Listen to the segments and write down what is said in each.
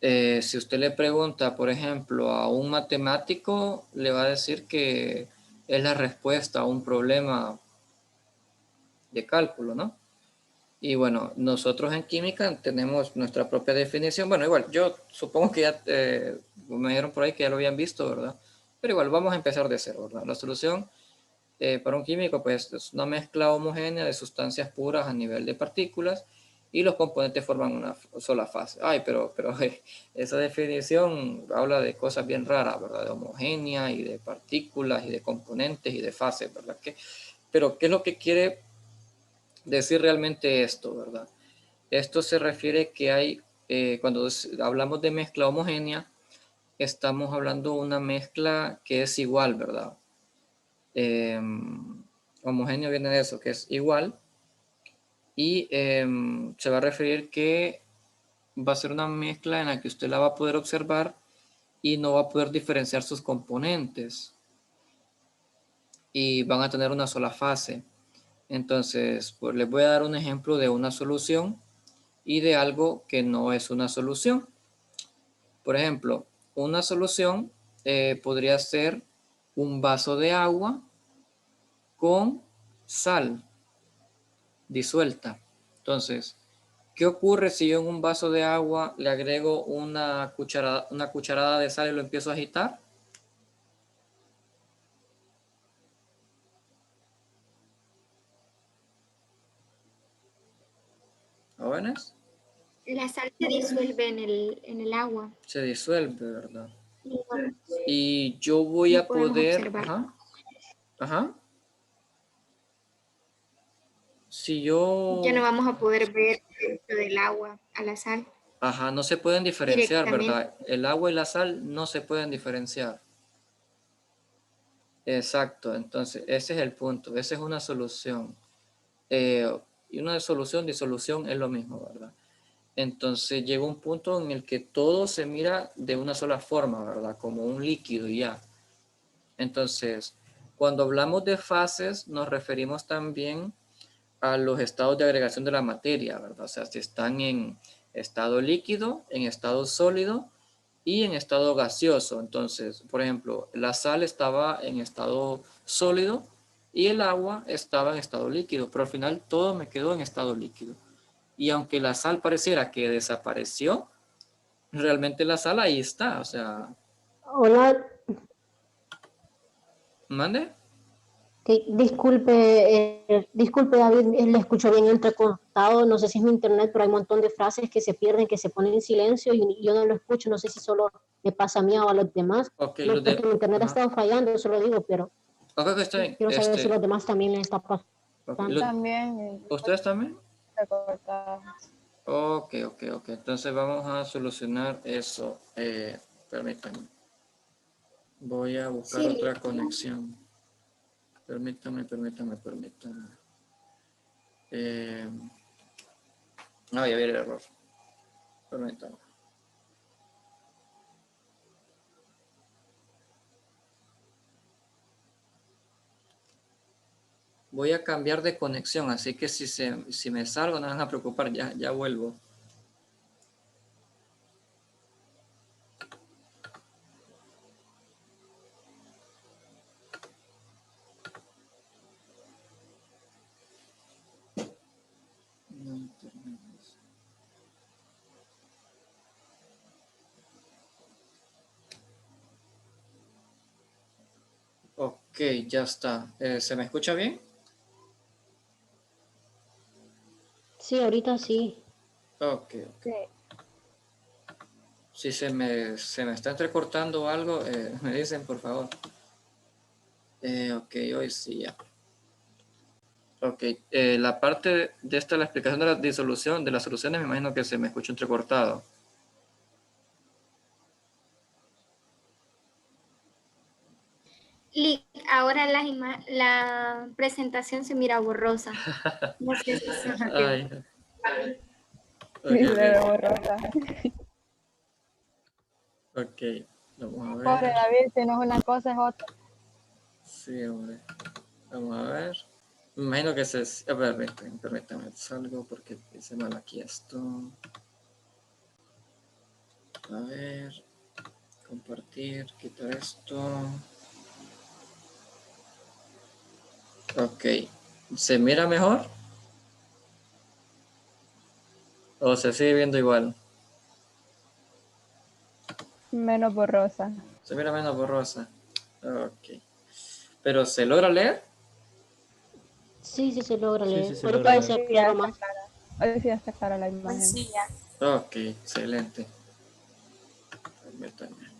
Si usted le pregunta, por ejemplo, a un matemático, le va a decir que es la respuesta a un problema de cálculo, ¿no? Y bueno, nosotros en química tenemos nuestra propia definición. Bueno, igual, yo supongo que ya me dijeron por ahí que ya lo habían visto, ¿verdad? Pero igual, vamos a empezar de cero, ¿verdad? La solución para un químico, pues es una mezcla homogénea de sustancias puras a nivel de partículas y los componentes forman una sola fase. Ay, pero esa definición habla de cosas bien raras, ¿verdad? De homogénea y de partículas y de componentes y de fases, ¿verdad? Pero, ¿qué es lo que quiere decir realmente esto, ¿verdad? Esto se refiere que hay, cuando hablamos de mezcla homogénea, estamos hablando de una mezcla que es igual, ¿verdad? Homogéneo viene de eso, que es igual, y se va a referir que va a ser una mezcla en la que usted la va a poder observar y no va a poder diferenciar sus componentes y van a tener una sola fase. Entonces, pues les voy a dar un ejemplo de una solución y de algo que no es una solución. Por ejemplo, una solución podría ser un vaso de agua con sal disuelta. Entonces, ¿qué ocurre si yo en un vaso de agua le agrego una cucharada de sal y lo empiezo a agitar? ¿Jóvenes? La sal se disuelve en el agua Se disuelve, ¿verdad? y no, Y yo voy no a podemos poder, observar. ajá, ajá. Si yo, Ya no vamos a poder ver dentro del agua a la sal ajá, no se pueden diferenciar, directamente. ¿verdad? El agua y la sal no se pueden diferenciar. Exacto, entonces ese es el punto, esa es una solución. Y una solución, disolución es lo mismo, ¿verdad? Entonces llega un punto en el que todo se mira de una sola forma, ¿verdad? Como un líquido y ya. Entonces, cuando hablamos de fases, nos referimos también a los estados de agregación de la materia, ¿verdad? O sea, si están en estado líquido, en estado sólido y en estado gaseoso. Entonces, por ejemplo, la sal estaba en estado sólido y el agua estaba en estado líquido, pero al final todo me quedó en estado líquido. Y aunque la sal pareciera que desapareció, realmente la sal ahí está, o sea, Hola, ¿mande? disculpe David, le escucho bien entrecortado, no sé si es mi internet, pero hay un montón de frases que se pierden, que se ponen en silencio y yo no lo escucho, no sé si solo me pasa a mí o a los demás, Ok, no es porque mi internet ha ajá. estado fallando, eso lo digo, pero Ok, está bien. quiero saber si a los demás también les está Okay. pasando. También ¿Ustedes también? recortadas. Ok. Entonces vamos a solucionar eso. Permítanme. Voy a buscar Sí, otra conexión. Permítame. No, ya vi el error. Permítame. Voy a cambiar de conexión, así que si me salgo no van a preocupar, ya vuelvo. Ok, ya está. ¿Se me escucha bien? Sí, ahorita sí. Ok. Sí. Si se me está entrecortando algo, me dicen por favor. Ok, hoy sí ya. Ok, la parte de esta, la explicación de la disolución, de las soluciones, me imagino que se me escuchó entrecortado. Ahora la presentación se mira borrosa. No sé si se notó. Ay, Sí, ok, se ve borrosa. ok, vamos a Pobre ver. David, si no es una cosa es otra. Sí, hombre. Vamos a ver. Me imagino que a ver, permítame, salgo porque hice mal aquí esto. A ver, compartir, quitar esto. Ok, ¿se mira mejor? ¿O se sigue viendo igual? Menos borrosa. Se mira menos borrosa. Ok. ¿Pero se logra leer? Sí, sí se logra Sí, leer. sí se Ahorita logra ya leer. se aclaró más. Hoy sí ya está clara la imagen. Ok, excelente. Permítanme.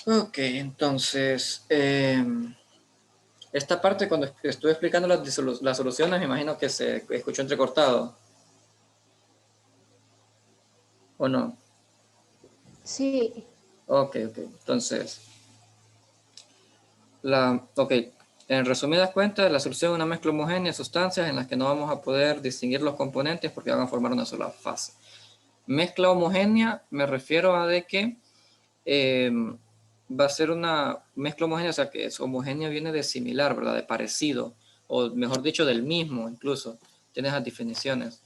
Ok, entonces, esta parte cuando estuve explicando las soluciones, me imagino que se escuchó entrecortado, ¿o no? Sí, Ok, ok, entonces, ok, en resumidas cuentas, la solución es una mezcla homogénea de sustancias en las que no vamos a poder distinguir los componentes porque van a formar una sola fase. Mezcla homogénea me refiero a de que va a ser una mezcla homogénea, o sea que es homogénea viene de similar, ¿verdad? De parecido, o mejor dicho, del mismo incluso. Tiene esas definiciones.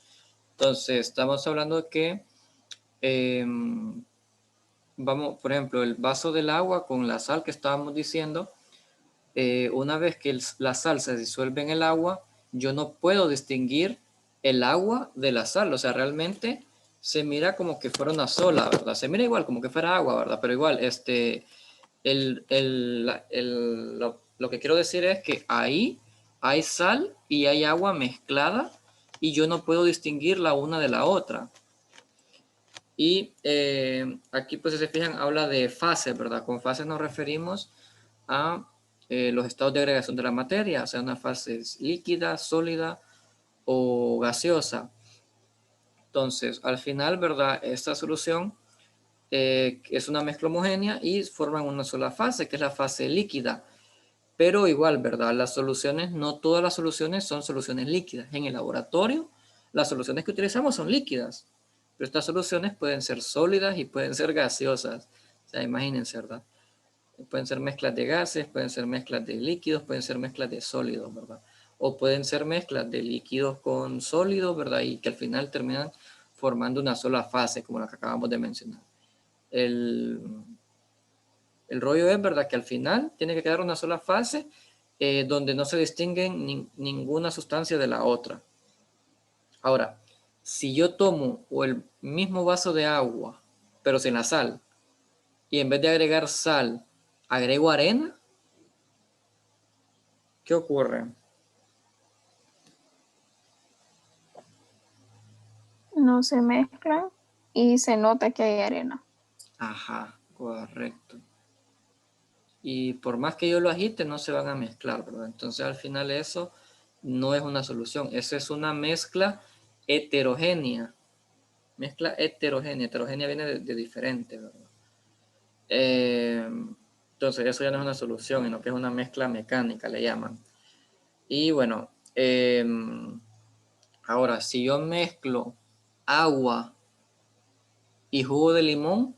Entonces, estamos hablando de que, vamos, por ejemplo, el vaso del agua con la sal que estábamos diciendo, una vez que la sal se disuelve en el agua, yo no puedo distinguir el agua de la sal, o sea, realmente se mira como que fuera una sola, ¿verdad? Se mira igual, como que fuera agua, ¿verdad? Pero igual, lo que quiero decir es que ahí hay sal y hay agua mezclada y yo no puedo distinguir la una de la otra. Y aquí, pues, si se fijan, habla de fases, ¿verdad? Con fases nos referimos a los estados de agregación de la materia, o sea, una fase líquida, sólida o gaseosa. Entonces, al final, ¿verdad? Esta solución es una mezcla homogénea y forman una sola fase, que es la fase líquida. Pero igual, ¿verdad? Las soluciones, no todas las soluciones son soluciones líquidas. En el laboratorio, las soluciones que utilizamos son líquidas, pero estas soluciones pueden ser sólidas y pueden ser gaseosas. O sea, imagínense, ¿verdad? Pueden ser mezclas de gases, pueden ser mezclas de líquidos, pueden ser mezclas de sólidos, ¿verdad? O pueden ser mezclas de líquidos con sólidos, ¿verdad? Y que al final terminan formando una sola fase, como la que acabamos de mencionar. El rollo es, ¿verdad? Que al final tiene que quedar una sola fase donde no se distinguen ninguna sustancia de la otra. Ahora, si yo tomo el mismo vaso de agua, pero sin la sal, y en vez de agregar sal, agrego arena, ¿qué ocurre? No se mezclan y se nota que hay arena. Ajá, correcto. Y por más que yo lo agite, no se van a mezclar, ¿verdad? Entonces al final eso no es una solución, eso es una mezcla heterogénea. Mezcla heterogénea. Heterogénea viene de diferente, ¿verdad? Entonces eso ya no es una solución, sino que es una mezcla mecánica, le llaman. Y bueno, ahora si yo mezclo agua y jugo de limón,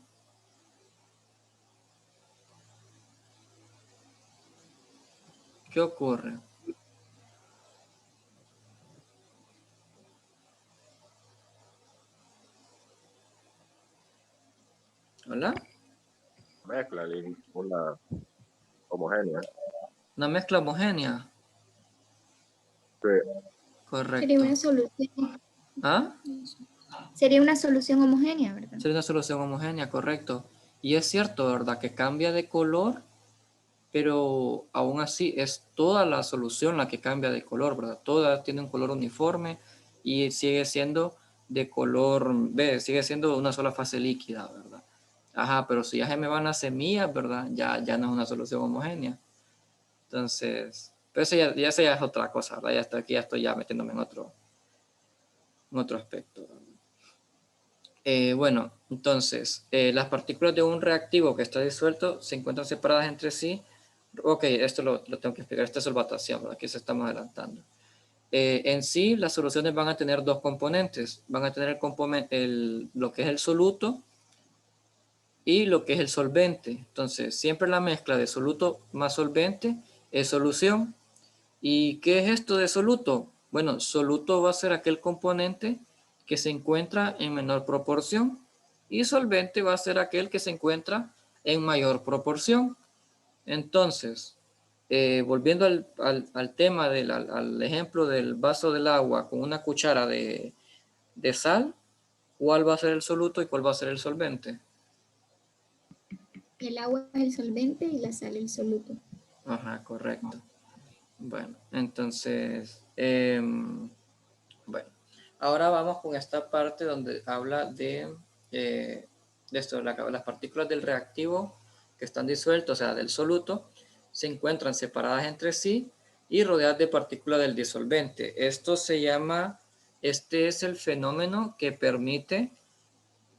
¿qué ocurre? ¿Hola? Mezcla una homogénea. Una mezcla homogénea. Sí. Sería Correcto. una solución. ¿Ah? Sería una solución homogénea, ¿verdad? Sería una solución homogénea, correcto. Y es cierto, ¿verdad? Que cambia de color, pero aún así es toda la solución la que cambia de color, ¿verdad? Toda tiene un color uniforme y sigue siendo de color B, sigue siendo una sola fase líquida, ¿verdad? Ajá, pero si ya se me van las semillas, ¿verdad? Ya no es una solución homogénea. Entonces, pero eso ya es otra cosa, ¿verdad? Ya estoy ya metiéndome en otro aspecto, ¿verdad? Bueno, entonces, las partículas de un reactivo que está disuelto se encuentran separadas entre sí. Ok, esto lo tengo que explicar. Esta es solvatación, ¿verdad? Aquí se estamos adelantando. En sí, las soluciones van a tener dos componentes. Van a tener lo que es el soluto y lo que es el solvente. Entonces, siempre la mezcla de soluto más solvente es solución. ¿Y qué es esto de soluto? Bueno, soluto va a ser aquel componente que se encuentra en menor proporción y solvente va a ser aquel que se encuentra en mayor proporción. Entonces, volviendo al tema, al ejemplo del vaso del agua con una cuchara de sal, ¿cuál va a ser el soluto y cuál va a ser el solvente? El agua es el solvente y la sal el soluto. Ajá, correcto. Bueno, entonces, bueno, ahora vamos con esta parte donde habla de esto, las partículas del reactivo que están disueltas, o sea, del soluto, se encuentran separadas entre sí y rodeadas de partículas del disolvente. Esto se llama, este es el fenómeno que permite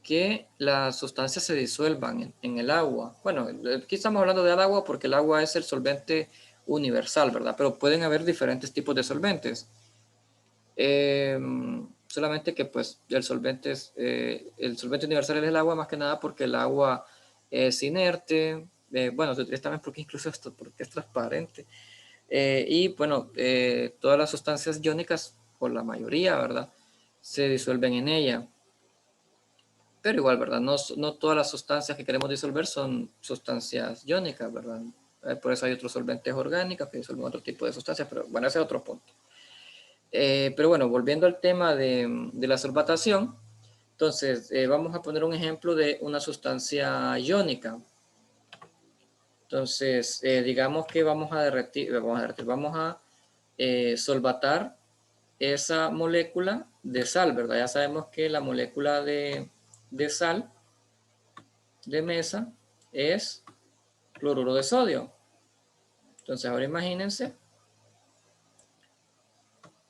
que las sustancias se disuelvan en el agua. Bueno, aquí estamos hablando del agua porque el agua es el solvente universal, ¿verdad? Pero pueden haber diferentes tipos de solventes. Solamente que pues el solvente universal es el agua más que nada porque el agua es inerte. Bueno, se utiliza también porque incluso esto, porque es transparente. Y bueno, todas las sustancias iónicas, por la mayoría, ¿verdad? Se disuelven en ella. Pero igual, ¿verdad? No todas las sustancias que queremos disolver son sustancias iónicas, ¿verdad? Por eso hay otros solventes orgánicos que disuelven otro tipo de sustancias, pero bueno, ese es otro punto. Pero bueno, volviendo al tema de la solvatación, entonces vamos a poner un ejemplo de una sustancia iónica. Entonces, digamos que vamos a solvatar esa molécula de sal, ¿verdad? Ya sabemos que la molécula de sal de mesa es cloruro de sodio. Entonces ahora imagínense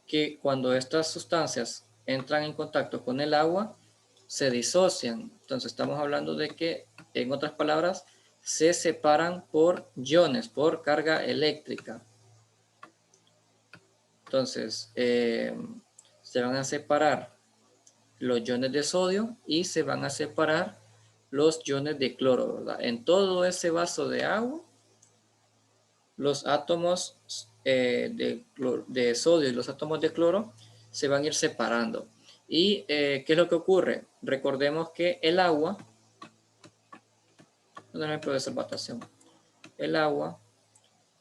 que cuando estas sustancias entran en contacto con el agua, se disocian. Entonces estamos hablando de que, en otras palabras, se separan por iones, por carga eléctrica. Entonces, se van a separar los iones de sodio y se van a separar los iones de cloro, ¿verdad? En todo ese vaso de agua, los átomos de sodio y los átomos de cloro se van a ir separando. ¿Y qué es lo que ocurre? Recordemos que el agua, un ejemplo de solvatación, el agua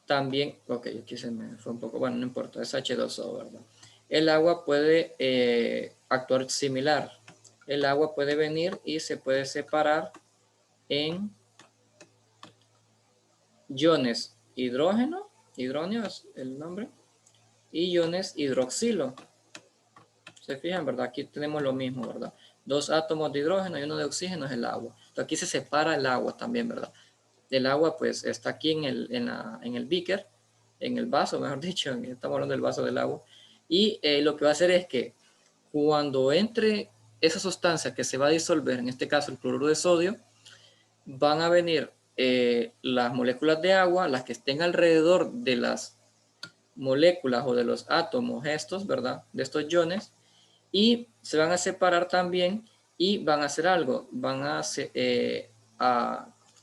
también, ok, aquí se me fue un poco, bueno, no importa, es H2O, ¿verdad? El agua puede actuar similar. El agua puede venir y se puede separar en iones hidrógeno es el nombre, y iones hidroxilo. Se fijan, ¿verdad? Aquí tenemos lo mismo, ¿verdad? Dos átomos de hidrógeno y uno de oxígeno es el agua. Entonces aquí se separa el agua también, ¿verdad? El agua pues está aquí en el beaker, en el vaso, mejor dicho, estamos hablando del vaso del agua. Y lo que va a hacer es que cuando entre esa sustancia que se va a disolver, en este caso el cloruro de sodio, van a venir las moléculas de agua, las que estén alrededor de las moléculas o de los átomos estos, ¿verdad? De estos iones, y se van a separar también y van a hacer algo.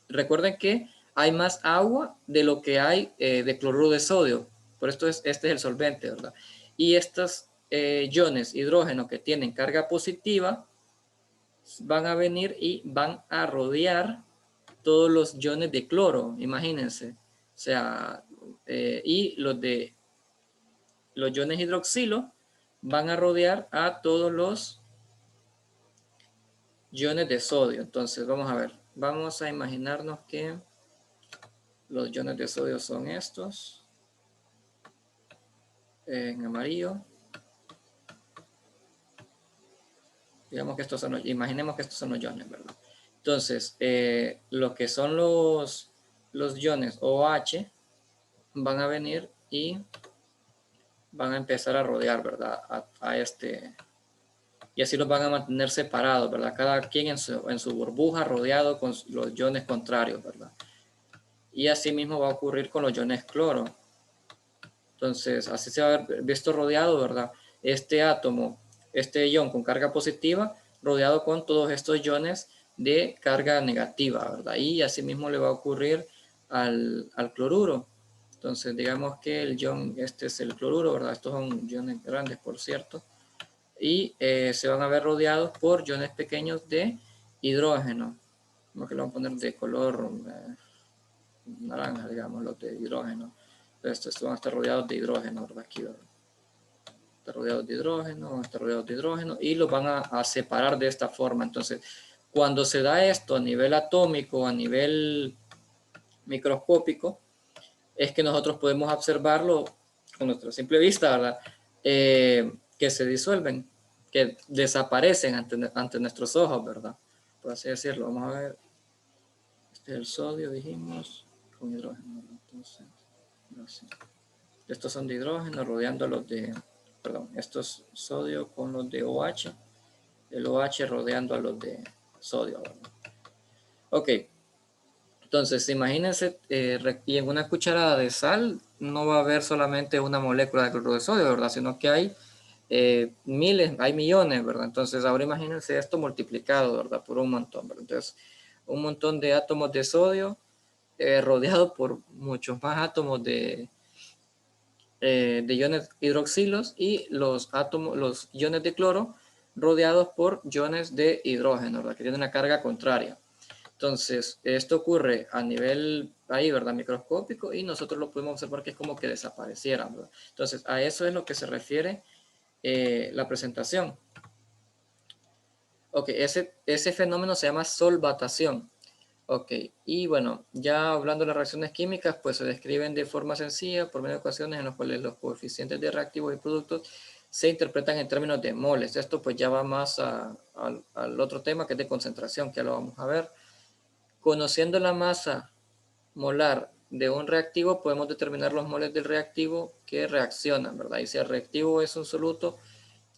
Recuerden que hay más agua de lo que hay de cloruro de sodio. Por esto este es el solvente, ¿verdad? Y estos iones hidrógeno que tienen carga positiva van a venir y van a rodear todos los iones de cloro, imagínense. O sea, y los iones hidroxilo van a rodear a todos los iones de sodio. Entonces, vamos a ver. Vamos a imaginarnos que los iones de sodio son estos. En amarillo. Digamos que imaginemos que estos son los iones, ¿verdad? Entonces, lo que son los iones OH van a venir y van a empezar a rodear, ¿verdad? A este. Y así los van a mantener separados, ¿verdad? Cada quien en su burbuja rodeado con los iones contrarios, ¿verdad? Y así mismo va a ocurrir con los iones cloro. Entonces, así se va a ver visto rodeado, ¿verdad? Este átomo, este ion con carga positiva, rodeado con todos estos iones de carga negativa, ¿verdad? Y asimismo le va a ocurrir al cloruro. Entonces, digamos que el ion, este es el cloruro, ¿verdad? Estos son iones grandes, por cierto. Y se van a ver rodeados por iones pequeños de hidrógeno. Como que lo vamos a poner de color naranja, digamos, los de hidrógeno. Estos van a estar rodeados de hidrógeno, ¿verdad? Aquí, ¿verdad? Está rodeados de hidrógeno, está rodeados de hidrógeno, y los van a separar de esta forma. Entonces, cuando se da esto a nivel atómico, a nivel microscópico, es que nosotros podemos observarlo con nuestra simple vista, ¿verdad? Que se disuelven, que desaparecen ante nuestros ojos, ¿verdad? Por así decirlo. Vamos a ver. Este es el sodio, dijimos, con hidrógeno. Entonces, así. Estos son de hidrógeno rodeando los de, perdón, estos sodio con los de OH, el OH rodeando a los de sodio, ¿verdad? Ok, entonces imagínense, y en una cucharada de sal no va a haber solamente una molécula de cloruro de sodio, ¿verdad? Sino que hay miles, hay millones, ¿verdad? Entonces ahora imagínense esto multiplicado, ¿verdad? Por un montón, ¿verdad? Entonces, un montón de átomos de sodio rodeado por muchos más átomos de iones hidroxilos, y los iones de cloro rodeados por iones de hidrógeno, ¿verdad? Que tienen una carga contraria. Entonces, esto ocurre a nivel ahí, ¿verdad? Microscópico, y nosotros lo podemos observar que es como que desaparecieran, ¿verdad? Entonces, a eso es lo que se refiere la presentación. Ok, ese fenómeno se llama solvatación. Ok, y bueno, ya hablando de las reacciones químicas, pues se describen de forma sencilla por medio de ecuaciones en las cuales los coeficientes de reactivos y productos se interpretan en términos de moles. Esto pues ya va más al otro tema, que es de concentración, que ya lo vamos a ver. Conociendo la masa molar de un reactivo, podemos determinar los moles del reactivo que reaccionan, ¿verdad? Y si el reactivo es un soluto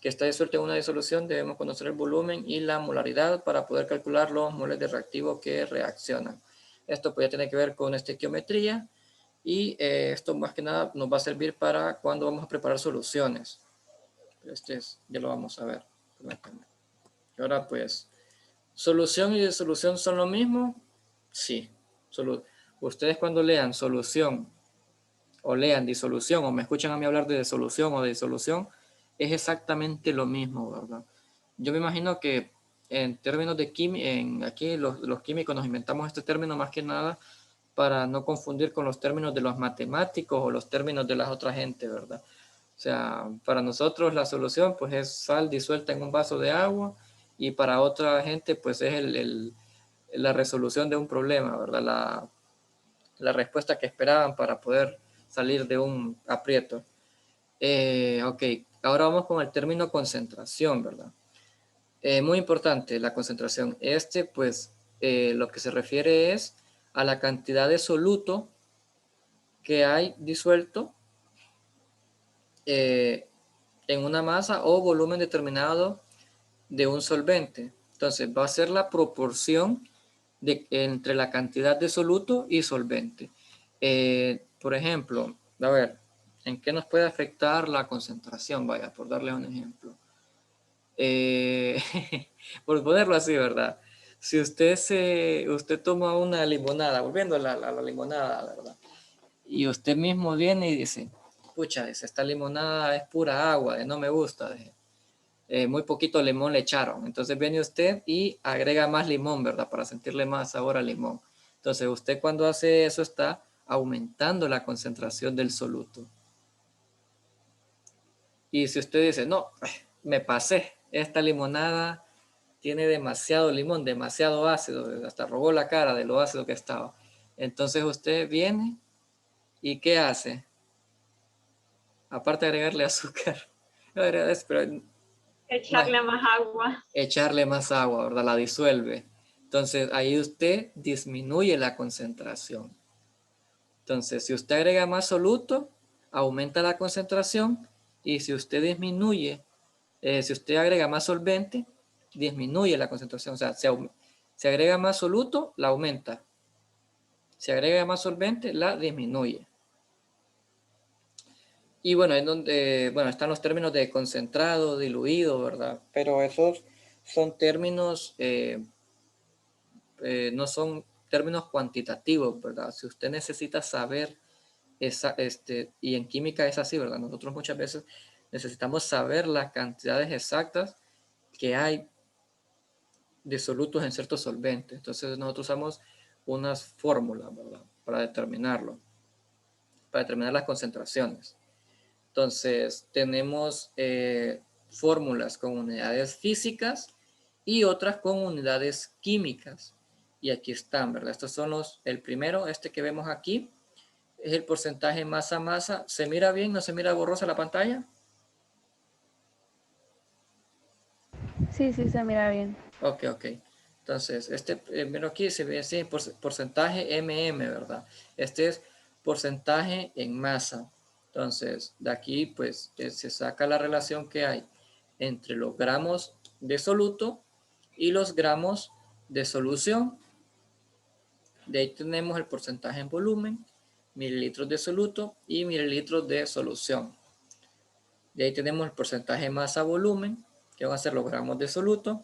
que está disuelto en una disolución, debemos conocer el volumen y la molaridad para poder calcular los moles de reactivo que reaccionan. Esto pues ya tiene que ver con estequiometría, y esto más que nada nos va a servir para cuando vamos a preparar soluciones. Ya lo vamos a ver. Ahora pues, ¿solución y disolución son lo mismo? Sí. Ustedes cuando lean solución o lean disolución, o me escuchan a mí hablar de solución o de disolución, es exactamente lo mismo, ¿verdad? Yo me imagino que en términos de química, aquí los químicos nos inventamos este término más que nada para no confundir con los términos de los matemáticos o los términos de las otras gente, ¿verdad? O sea, para nosotros la solución pues es sal disuelta en un vaso de agua, y para otra gente pues es la resolución de un problema, ¿verdad? La respuesta que esperaban para poder salir de un aprieto. Ok, ahora vamos con el término concentración, ¿verdad? Muy importante la concentración. Pues, lo que se refiere es a la cantidad de soluto que hay disuelto en una masa o volumen determinado de un solvente. Entonces, va a ser la proporción entre la cantidad de soluto y solvente. Por ejemplo, a ver, ¿en qué nos puede afectar la concentración? Vaya, por darles un ejemplo. Por ponerlo así, ¿verdad? Si usted toma una limonada, volviendo a la limonada, ¿verdad? Y usted mismo viene y dice, pucha, esta limonada es pura agua, no me gusta, muy poquito limón le echaron. Entonces viene usted y agrega más limón, ¿verdad? Para sentirle más sabor al limón. Entonces usted cuando hace eso está aumentando la concentración del soluto. Y si usted dice, no, me pasé, esta limonada tiene demasiado limón, demasiado ácido, hasta robó la cara de lo ácido que estaba. Entonces usted viene y ¿qué hace? Aparte de agregarle azúcar, Echarle más agua. echarle más agua, ¿verdad? La disuelve. Entonces ahí usted disminuye la concentración. Entonces, si usted agrega más soluto, aumenta la concentración, y si usted disminuye, si usted agrega más solvente, disminuye la concentración. O sea, si agrega más soluto, la aumenta. Si agrega más solvente, la disminuye. Y bueno, en donde, bueno, están los términos de concentrado, diluido, ¿verdad? Pero esos son términos no son términos cuantitativos, ¿verdad? Si usted necesita saber, y en química es así, ¿verdad? Nosotros muchas veces necesitamos saber las cantidades exactas que hay de solutos en ciertos solventes. Entonces nosotros usamos unas fórmulas, ¿verdad? Para determinarlo, para determinar las concentraciones. Entonces tenemos fórmulas con unidades físicas y otras con unidades químicas. Y aquí están, ¿verdad? Estos son el primero, este que vemos aquí, es el porcentaje masa-masa. ¿Se mira bien? ¿No se mira borrosa la pantalla? Sí, sí, se mira bien. Ok. Entonces, este primero aquí se ve así, porcentaje ¿verdad? Este es porcentaje en masa. Entonces, de aquí, pues, se saca la relación que hay entre los gramos de soluto y los gramos de solución. De ahí tenemos el porcentaje en volumen, mililitros de soluto y mililitros de solución. De ahí tenemos el porcentaje masa-volumen, que van a ser los gramos de soluto,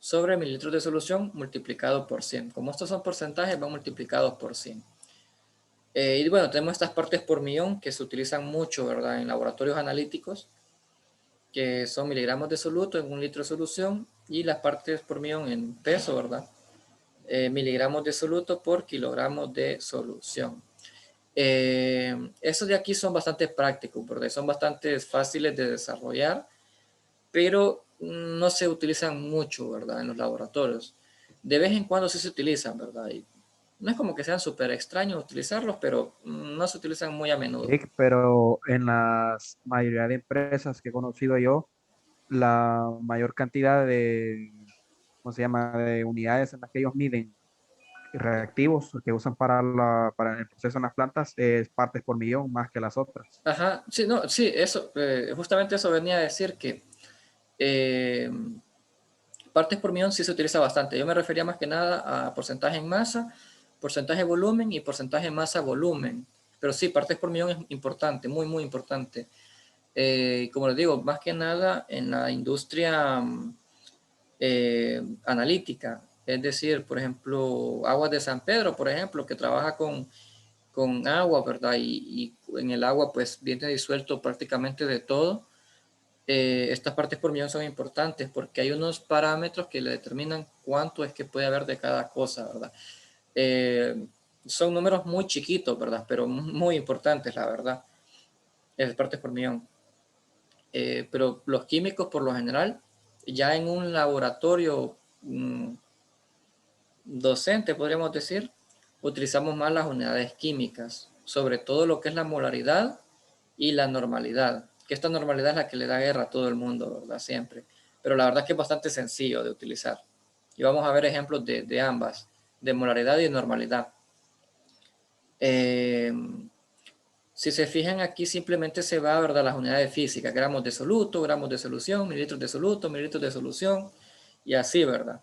sobre mililitros de solución multiplicado por 100. Como estos son porcentajes, van multiplicados por 100. Y bueno, tenemos estas partes por millón que se utilizan mucho, ¿verdad? En laboratorios analíticos, que son miligramos de soluto en un litro de solución, y las partes por millón en peso, ¿verdad? Miligramos de soluto por kilogramos de solución. Estos de aquí son bastante prácticos, porque son bastante fáciles de desarrollar, pero no se utilizan mucho, ¿verdad? En los laboratorios. De vez en cuando sí se utilizan, ¿verdad? Y no es como que sean súper extraños utilizarlos, pero no se utilizan muy a menudo. Pero en la mayoría de empresas que he conocido yo, la mayor cantidad de, ¿cómo se llama?, de unidades en las que ellos miden reactivos que usan para el proceso en las plantas es partes por millón más que las otras. Ajá, sí, no, sí, eso, justamente eso venía a decir que eh, partes por millón sí se utiliza bastante. Yo me refería más que nada a porcentaje en masa, porcentaje volumen y porcentaje masa-volumen. Pero sí, partes por millón es importante, muy, muy importante. Como les digo, más que nada en la industria analítica. Es decir, por ejemplo, Aguas de San Pedro, por ejemplo, que trabaja con agua, ¿verdad? Y en el agua pues viene disuelto prácticamente de todo. Estas partes por millón son importantes porque hay unos parámetros que le determinan cuánto es que puede haber de cada cosa, ¿verdad? Son números muy chiquitos, ¿verdad? Pero muy importantes, la verdad. Es partes por millón. Pero los químicos, por lo general, ya en un laboratorio docente, podríamos decir, utilizamos más las unidades químicas, sobre todo lo que es la molaridad y la normalidad, que esta normalidad es la que le da guerra a todo el mundo, ¿verdad? Siempre. Pero la verdad es que es bastante sencillo de utilizar. Y vamos a ver ejemplos de ambas, de molaridad y de normalidad. Si se fijan aquí simplemente se va, ¿verdad?, las unidades físicas, gramos de soluto, gramos de solución, mililitros de soluto, mililitros de solución, y así, ¿verdad?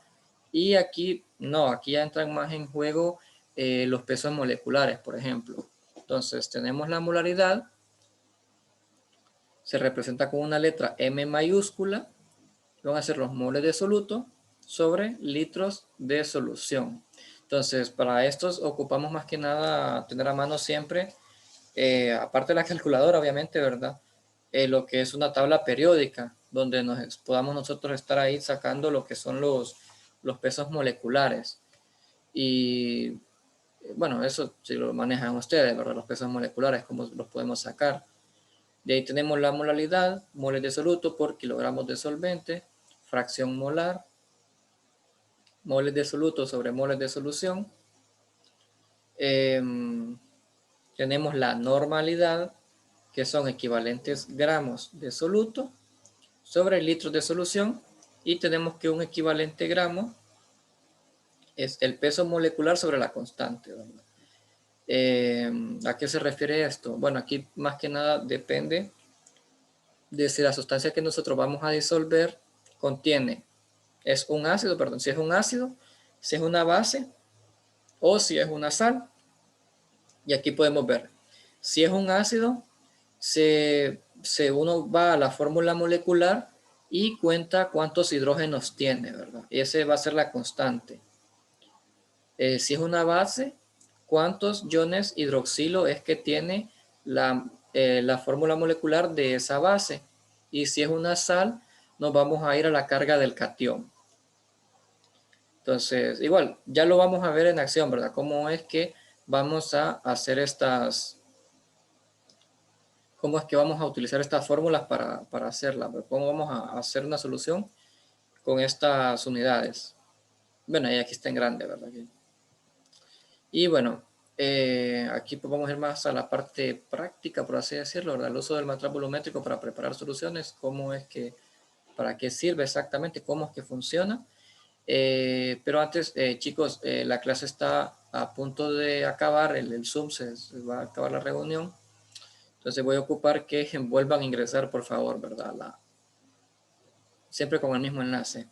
Y aquí no, aquí ya entran más en juego los pesos moleculares, por ejemplo. Entonces tenemos la molaridad, se representa con una letra M mayúscula, van a ser los moles de soluto sobre litros de solución. Entonces para estos ocupamos más que nada tener a mano siempre, aparte de la calculadora obviamente, ¿verdad? Lo que es una tabla periódica, donde podamos nosotros estar ahí sacando lo que son los pesos moleculares. Y bueno, eso si lo manejan ustedes, ¿verdad? Los pesos moleculares, cómo los podemos sacar. De ahí tenemos la molaridad, moles de soluto por kilogramos de solvente, fracción molar, moles de soluto sobre moles de solución. Tenemos la normalidad, que son equivalentes gramos de soluto sobre litros de solución, y tenemos que un equivalente gramo es el peso molecular sobre la constante, ¿verdad? ¿A qué se refiere esto? Bueno, aquí más que nada depende de si la sustancia que nosotros vamos a disolver contiene, es un ácido, perdón, si es un ácido, si es una base o si es una sal. Y aquí podemos ver, si es un ácido, uno va a la fórmula molecular y cuenta cuántos hidrógenos tiene, ¿verdad? Y ese va a ser la constante. Si es una base, ¿cuántos iones hidroxilo es que tiene la fórmula molecular de esa base? Y si es una sal, nos vamos a ir a la carga del catión. Entonces, igual, ya lo vamos a ver en acción, ¿verdad? Cómo es que vamos a hacer cómo es que vamos a utilizar estas fórmulas para hacerlas, cómo vamos a hacer una solución con estas unidades. Bueno, y aquí está en grande, ¿verdad? Y bueno, aquí pues vamos a ir más a la parte práctica, por así decirlo, ¿verdad? El uso del MATLAB volumétrico para preparar soluciones, cómo es que, para qué sirve exactamente, cómo es que funciona. Pero antes, chicos, la clase está a punto de acabar, el Zoom se va a acabar la reunión. Entonces voy a ocupar que vuelvan a ingresar, por favor, ¿verdad? Siempre con el mismo enlace.